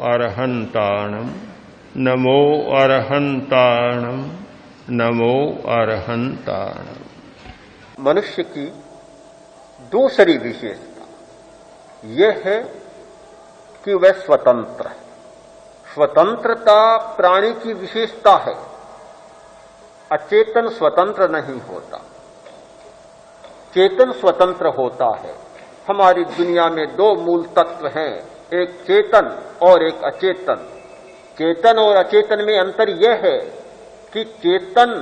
अरहंताणम नमो अरहंताणम नमो अरहंताणम। मनुष्य की दूसरी विशेषता यह है कि वह स्वतंत्र है। स्वतंत्रता प्राणी की विशेषता है। अचेतन स्वतंत्र नहीं होता, चेतन स्वतंत्र होता है। हमारी दुनिया में दो मूल तत्व हैं, एक चेतन और एक अचेतन। चेतन और अचेतन में अंतर यह है कि चेतन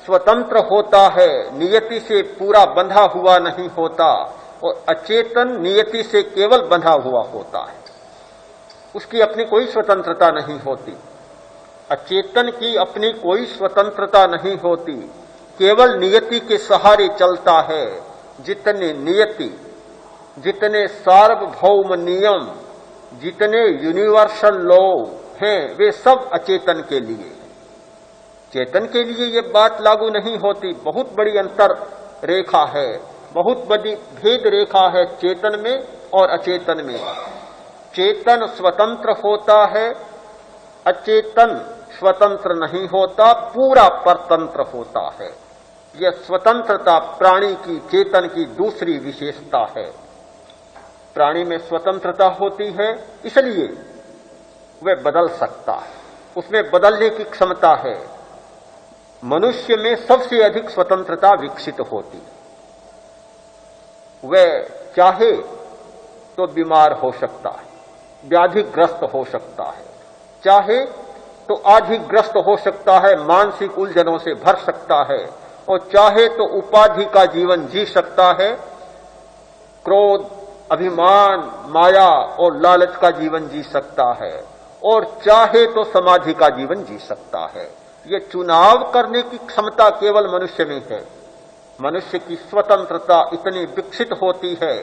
स्वतंत्र होता है, नियति से पूरा बंधा हुआ नहीं होता, और अचेतन नियति से केवल बंधा हुआ होता है। उसकी अपनी कोई स्वतंत्रता नहीं होती। अचेतन की अपनी कोई स्वतंत्रता नहीं होती, केवल नियति के सहारे चलता है। जितने नियति, जितने सार्वभौम नियम, जितने यूनिवर्सल लॉ हैं, वे सब अचेतन के लिए। चेतन के लिए ये बात लागू नहीं होती। बहुत बड़ी अंतर रेखा है, बहुत बड़ी भेद रेखा है चेतन में और अचेतन में। चेतन स्वतंत्र होता है, अचेतन स्वतंत्र नहीं होता, पूरा परतंत्र होता है। यह स्वतंत्रता प्राणी की, चेतन की दूसरी विशेषता है। प्राणी में स्वतंत्रता होती है, इसलिए वह बदल सकता है, उसमें बदलने की क्षमता है। मनुष्य में सबसे अधिक स्वतंत्रता विकसित होती है। वह चाहे तो बीमार हो सकता है, व्याधिग्रस्त हो सकता है, चाहे तो आधिग्रस्त हो सकता है, मानसिक उलझनों से भर सकता है, और चाहे तो उपाधि का जीवन जी सकता है, क्रोध, अभिमान, माया और लालच का जीवन जी सकता है, और चाहे तो समाधि का जीवन जी सकता है। ये चुनाव करने की क्षमता केवल मनुष्य में है। मनुष्य की स्वतंत्रता इतनी विकसित होती है,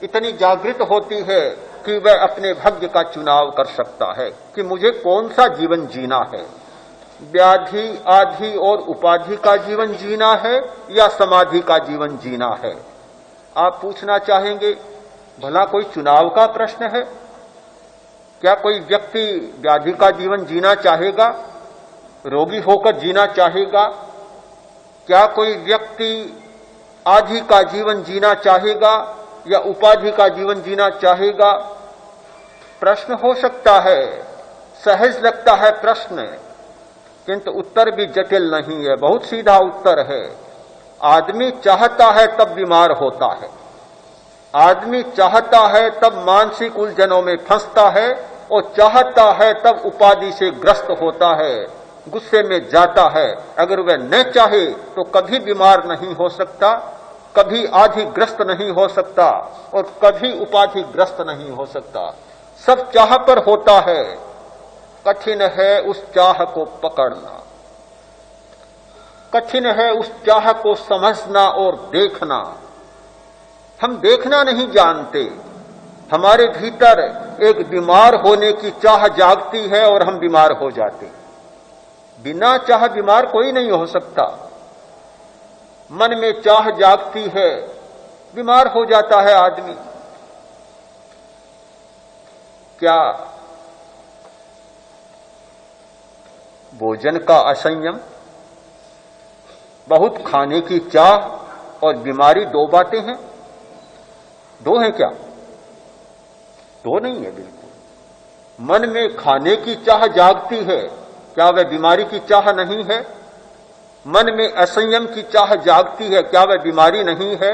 इतनी जागृत होती है कि वह अपने भाग्य का चुनाव कर सकता है कि मुझे कौन सा जीवन जीना है। व्याधि, आधि और उपाधि का जीवन जीना है या समाधि का जीवन जीना है। आप पूछना चाहेंगे, भला कोई चुनाव का प्रश्न है? क्या कोई व्यक्ति व्याधि का जीवन जीना चाहेगा, रोगी होकर जीना चाहेगा? क्या कोई व्यक्ति आधि का जीवन जीना चाहेगा या उपाधि का जीवन जीना चाहेगा? प्रश्न हो सकता है, सहज लगता है प्रश्न, किंतु उत्तर भी जटिल नहीं है, बहुत सीधा उत्तर है। आदमी चाहता है तब बीमार होता है, आदमी चाहता है तब मानसिक उलझनों में फंसता है, और चाहता है तब उपाधि से ग्रस्त होता है, गुस्से में जाता है। अगर वह न चाहे तो कभी बीमार नहीं हो सकता, कभी आधिग्रस्त नहीं हो सकता, और कभी उपाधिग्रस्त नहीं हो सकता। सब चाह पर होता है, कठिन है उस चाह को पकड़ना, कठिन है उस चाह को समझना और देखना। हम देखना नहीं जानते। हमारे भीतर एक बीमार होने की चाह जागती है और हम बीमार हो जाते। बिना चाह बीमार कोई नहीं हो सकता। मन में चाह जागती है, बीमार हो जाता है आदमी। क्या भोजन का असंयम, बहुत खाने की चाह और बीमारी दो बातें हैं? दो हैं क्या? दो नहीं है बिल्कुल। मन में खाने की चाह जागती है, क्या वह बीमारी की चाह नहीं है? मन में असंयम की चाह जागती है, क्या वह बीमारी नहीं है?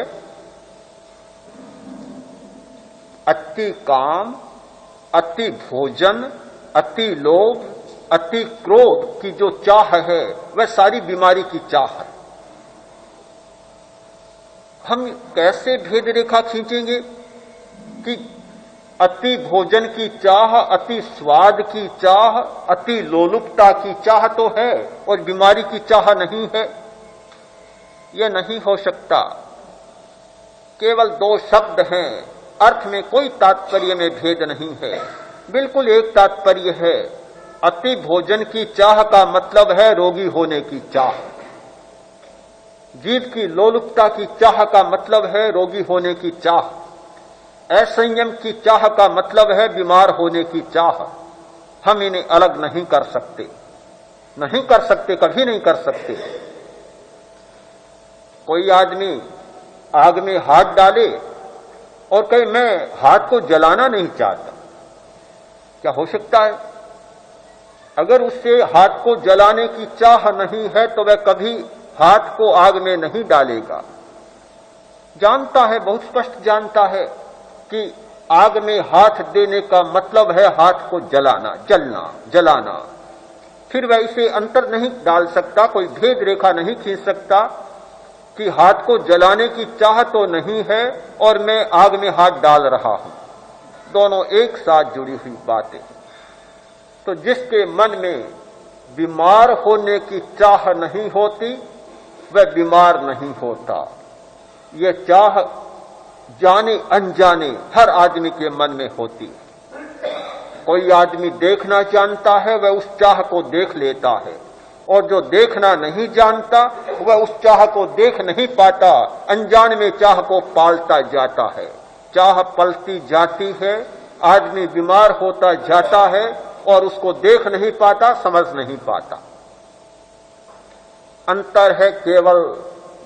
अति काम, अति भोजन, अति लोभ, अति क्रोध की जो चाह है, वह सारी बीमारी की चाह है। हम कैसे भेद रेखा खींचेंगे कि अति भोजन की चाह, अति स्वाद की चाह, अति लोलुपता की चाह तो है और बीमारी की चाह नहीं है? यह नहीं हो सकता। केवल दो शब्द हैं, अर्थ में कोई तात्पर्य में भेद नहीं है, बिल्कुल एक तात्पर्य है। अति भोजन की चाह का मतलब है रोगी होने की चाह, जीव की लोलुपता की चाह का मतलब है रोगी होने की चाह, असंयम की चाह का मतलब है बीमार होने की चाह, हम इन्हें अलग नहीं कर सकते, नहीं कर सकते, कभी नहीं कर सकते। कोई आदमी आग में हाथ डाले और कहे मैं हाथ को जलाना नहीं चाहता, क्या हो सकता है? अगर उससे हाथ को जलाने की चाह नहीं है तो वह कभी हाथ को आग में नहीं डालेगा। जानता है, बहुत स्पष्ट जानता है कि आग में हाथ देने का मतलब है हाथ को जलाना, जलाना। फिर वह इसे अंतर नहीं डाल सकता, कोई भेद रेखा नहीं खींच सकता कि हाथ को जलाने की चाह तो नहीं है और मैं आग में हाथ डाल रहा हूं। दोनों एक साथ जुड़ी हुई बातें। तो जिसके मन में बीमार होने की चाह नहीं होती वह बीमार नहीं होता। यह चाह जाने अनजाने हर आदमी के मन में होती है। कोई आदमी देखना जानता है वह उस चाह को देख लेता है, और जो देखना नहीं जानता वह उस चाह को देख नहीं पाता, अनजान में चाह को पालता जाता है। चाह पलती जाती है, आदमी बीमार होता जाता है और उसको देख नहीं पाता, समझ नहीं पाता। अंतर है केवल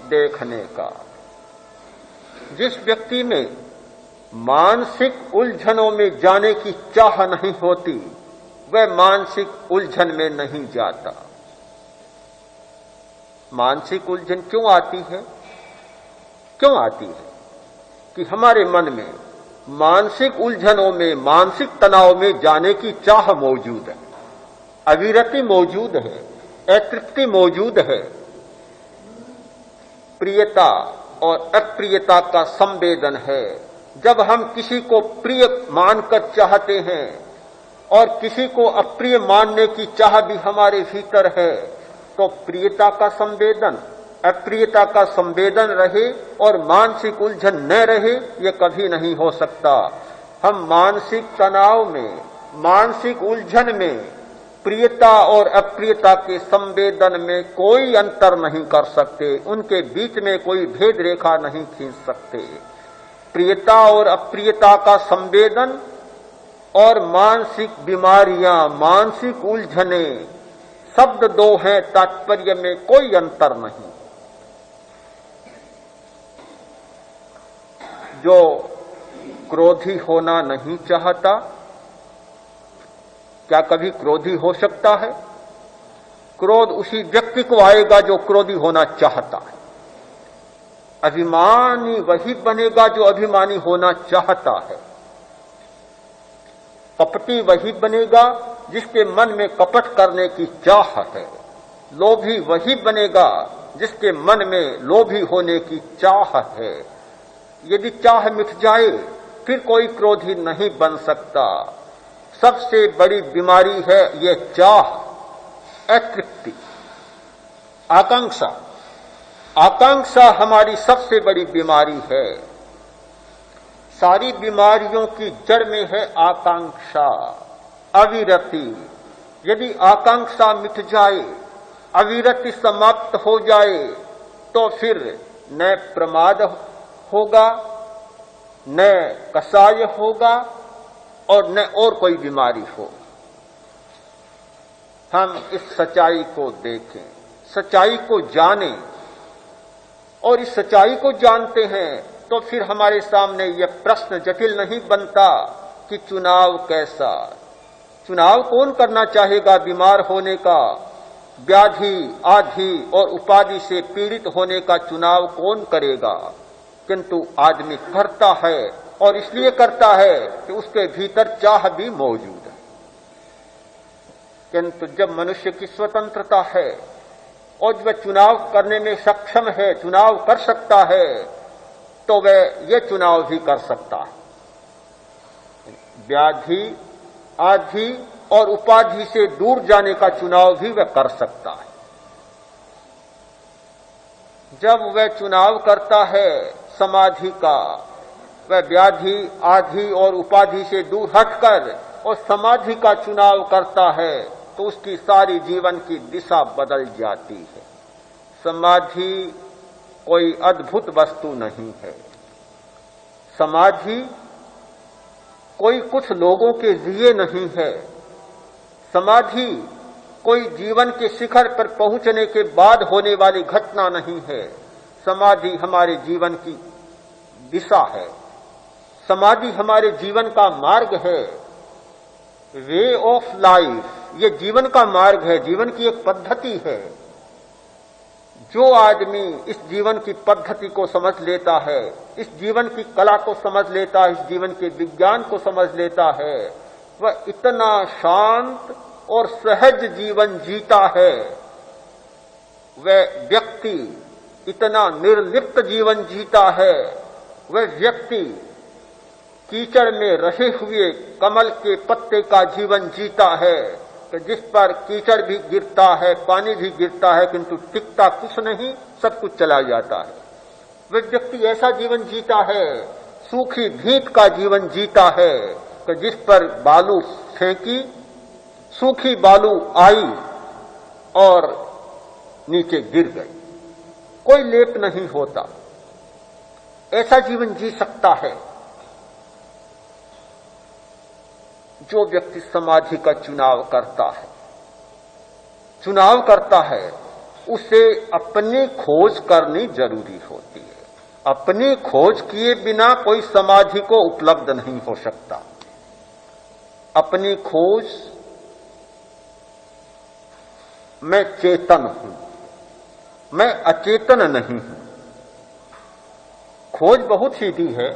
देखने का। जिस व्यक्ति में मानसिक उलझनों में जाने की चाह नहीं होती वह मानसिक उलझन में नहीं जाता। मानसिक उलझन क्यों आती है? क्यों आती है? कि हमारे मन में मानसिक उलझनों में, मानसिक तनाव में जाने की चाह मौजूद है, अविरति मौजूद है, अतृप्ति मौजूद है। प्रियता और अप्रियता का संवेदन है। जब हम किसी को प्रिय मानकर चाहते हैं और किसी को अप्रिय मानने की चाह भी हमारे भीतर है, तो प्रियता का संवेदन, अप्रियता का संवेदन रहे और मानसिक उलझन न रहे, यह कभी नहीं हो सकता। हम मानसिक तनाव में, मानसिक उलझन में प्रियता और अप्रियता के संवेदन में कोई अंतर नहीं कर सकते, उनके बीच में कोई भेद रेखा नहीं खींच सकते। प्रियता और अप्रियता का संवेदन और मानसिक बीमारियां, मानसिक उलझने शब्द दो हैं, तात्पर्य में कोई अंतर नहीं। जो क्रोधी होना नहीं चाहता, क्या कभी क्रोधी हो सकता है? क्रोध उसी व्यक्ति को आएगा जो क्रोधी होना चाहता है। अभिमानी वही बनेगा जो अभिमानी होना चाहता है। कपटी वही बनेगा जिसके मन में कपट करने की चाह है। लोभी वही बनेगा जिसके मन में लोभी होने की चाह है। यदि चाह मिट जाए फिर कोई क्रोधी नहीं बन सकता। सबसे बड़ी बीमारी है ये चाह, अतृप्ति, आकांक्षा। आकांक्षा हमारी सबसे बड़ी बीमारी है। सारी बीमारियों की जड़ में है आकांक्षा, अविरति। यदि आकांक्षा मिट जाए, अविरति समाप्त हो जाए, तो फिर न प्रमाद होगा, न कषाय होगा और न और कोई बीमारी हो। हम इस सच्चाई को देखें, सच्चाई को जानें, और इस सच्चाई को जानते हैं तो फिर हमारे सामने यह प्रश्न जटिल नहीं बनता कि चुनाव कैसा। चुनाव कौन करना चाहेगा बीमार होने का? व्याधि, आधि और उपाधि से पीड़ित होने का चुनाव कौन करेगा? किंतु आदमी करता है, और इसलिए करता है कि उसके भीतर चाह भी मौजूद है। किंतु जब मनुष्य की स्वतंत्रता है और वह चुनाव करने में सक्षम है, चुनाव कर सकता है, तो वह यह चुनाव भी कर सकता है। व्याधि, आधि और उपाधि से दूर जाने का चुनाव भी वह कर सकता है। जब वह चुनाव करता है समाधि का, वह व्याधि, आधि और उपाधि से दूर हटकर और समाधि का चुनाव करता है, तो उसकी सारी जीवन की दिशा बदल जाती है। समाधि कोई अद्भुत वस्तु नहीं है। समाधि कोई कुछ लोगों के लिए नहीं है। समाधि कोई जीवन के शिखर पर पहुंचने के बाद होने वाली घटना नहीं है। समाधि हमारे जीवन की दिशा है, समाधि हमारे जीवन का मार्ग है, वे ऑफ लाइफ, ये जीवन का मार्ग है, जीवन की एक पद्धति है। जो आदमी इस जीवन की पद्धति को समझ लेता है, इस जीवन की कला को समझ लेता है, इस जीवन के विज्ञान को समझ लेता है, वह इतना शांत और सहज जीवन जीता है। वह व्यक्ति इतना निर्लिप्त जीवन जीता है। वह व्यक्ति कीचड़ में रहे हुए कमल के पत्ते का जीवन जीता है कि जिस पर कीचड़ भी गिरता है, पानी भी गिरता है, किंतु टिकता कुछ नहीं, सब कुछ चला जाता है। वह व्यक्ति ऐसा जीवन जीता है, सूखी भीत का जीवन जीता है कि जिस पर बालू फेंकी, सूखी बालू आई और नीचे गिर गई, कोई लेप नहीं होता। ऐसा जीवन जी सकता है जो व्यक्ति समाधि का चुनाव करता है। उसे अपनी खोज करनी जरूरी होती है। अपनी खोज किए बिना कोई समाधि को उपलब्ध नहीं हो सकता। अपनी खोज, मैं चेतन हूं, मैं अचेतन नहीं हूं। खोज बहुत सीधी है।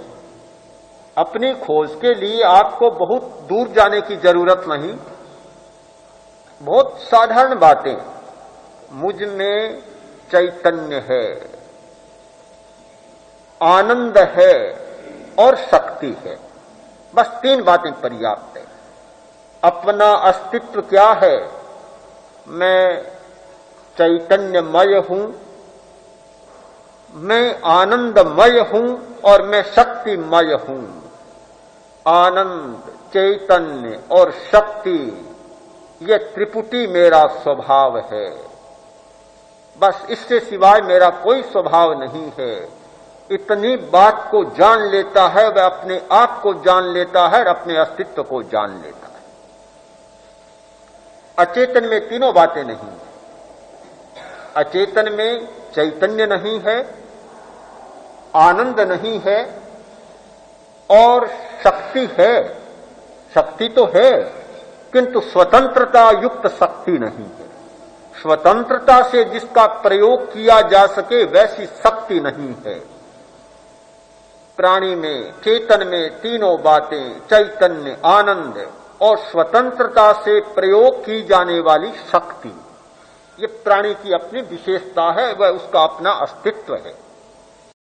अपनी खोज के लिए आपको बहुत दूर जाने की जरूरत नहीं। बहुत साधारण बातें, मुझ में चैतन्य है, आनंद है और शक्ति है, बस 3 बातें पर्याप्त है। अपना अस्तित्व क्या है? मैं चैतन्यमय हूं, मैं आनंदमय हूं और मैं शक्तिमय हूं। आनंद, चैतन्य और शक्ति, ये त्रिपुटी मेरा स्वभाव है। बस इससे सिवाय मेरा कोई स्वभाव नहीं है। इतनी बात को जान लेता है, वह अपने आप को जान लेता है और अपने अस्तित्व को जान लेता है। अचेतन में तीनों बातें नहीं। अचेतन में चैतन्य नहीं है, आनंद नहीं है और शक्ति है। शक्ति तो है, किंतु स्वतंत्रता युक्त शक्ति नहीं है। स्वतंत्रता से जिसका प्रयोग किया जा सके वैसी शक्ति नहीं है। प्राणी में, चेतन में तीनों बातें, चैतन्य, आनंद और स्वतंत्रता से प्रयोग की जाने वाली शक्ति, ये प्राणी की अपनी विशेषता है, वह उसका अपना अस्तित्व है।